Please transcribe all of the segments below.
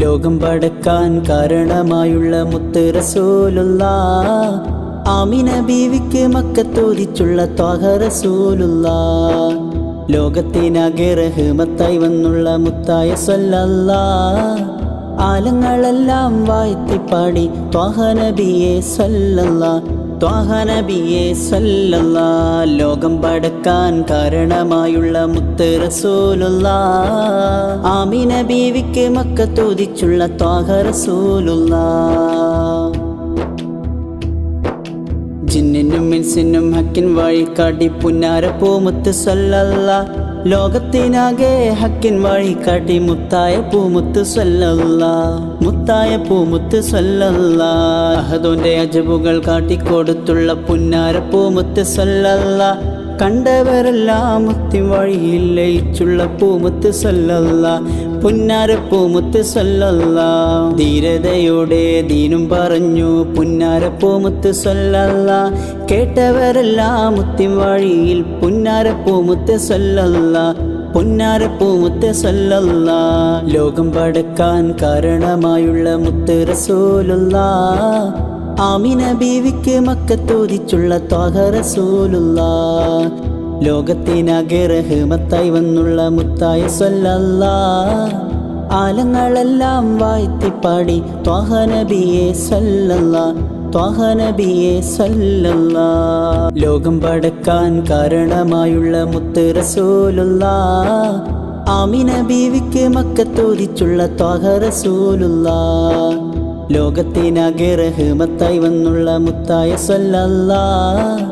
ലോകം പടക്കാൻ കാരണമായുള്ള മുത്ത് റസൂലുള്ളാഹ്. ആമിന ബീവിക്ക് മക്കത്തോദിച്ചുള്ള ത്വാഹ റസൂലുള്ളാഹ്. ലോകത്തിനാകെ റഹ്മത്തായി വന്നുള്ള മുത്തായ സ്വല്ലല്ലാഹ്. ആലങ്ങളെല്ലാം വാഴ്ത്തിപ്പാടി ത്വാഹ നബിയെ സ്വല്ലല്ലാഹ്, ത്വാഹ നബിയെ സ്വല്ലല്ലാഹ്. ലോകം പടക്കാൻ കാരണമായുള്ള മുത്ത് റസൂലുള്ളാഹ്. ആമിന ബീവിക്ക് മക്കത്തോദിച്ചുള്ള ത്വാഹ റസൂലുള്ളാഹ്. ജിന്നിനും ഇൻസിനും ഹക്കിൻ വഴികാട്ടി പുന്നാര പൂമുത്ത് സ്വല്ലല്ലാഹ്. ലോകത്തിനാകെ ഹക്കിൻ വഴികാട്ടി മുത്തായ പൂമുത്ത് സ്വല്ലല്ലാഹ്, മുത്തായ പൂമുത്ത് സ്വല്ലല്ലാഹ്. അഹദോന്റെ അജബുകൾ കാട്ടിക്കൊടുത്തുള്ള പുന്നാര പൂമുത്ത് സ്വല്ലല്ലാഹ്. കണ്ടവരെല്ലാം മുക്തി വഴിയിൽ ലയിച്ചുള്ള പൂമുത്ത് സ്വല്ലല്ലാഹ്, പുന്നാര പൂമുത്ത് സ്വല്ലല്ലാഹ്. ധീരതയോടെ ദീനും പറഞ്ഞു പുന്നാര പൂമുത്ത് സ്വല്ലല്ലാഹ്. കേട്ടവരെല്ലാം മുക്തി വഴിയിൽ പുന്നാര പൂമുത്ത് സ്വല്ലല്ലാഹ്, പുന്നാര പൂമുത്ത് സ്വല്ലല്ലാഹ്. ലോകം പടക്കാൻ കാരണമായുള്ള മുത്ത് റസൂലുള്ളാഹ്. ആമിന ബീവിക്ക് മക്കത്തോദിച്ചുള്ള ത്വാഹ റസൂലുള്ളാഹ്. ലോകത്തിനാകെ റഹ്മത്തായി വന്നുള്ള മുത്തായ സ്വല്ലല്ലാഹ്. ആലങ്ങളെല്ലാം വാഴ്ത്തിപ്പാടി ത്വാഹ നബിയെ സ്വല്ലല്ലാഹ്, ത്വാഹ നബിയെ സ്വല്ലല്ലാഹ്. ലോകം പടക്കാൻ കാരണമായുള്ള മുത്ത് റസൂലുള്ളാഹ്. ആമിന ബീവിക്ക് മക്കത്തോദിച്ചുള്ള ത്വാഹ റസൂലുള്ളാഹ്. ലോകത്തിനാകെ റഹ്മത്തായി വന്നുള്ള മുത്തായ സ്വല്ലല്ലാഹ്.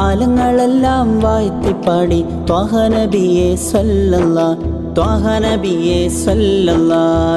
ആലങ്ങളെല്ലാം വാഴ്ത്തിപ്പാടി ത്വാഹ നബിയെ സ്വല്ലല്ലാഹ്, ത്വാഹ നബിയെ സ്വല്ലല്ലാഹ്.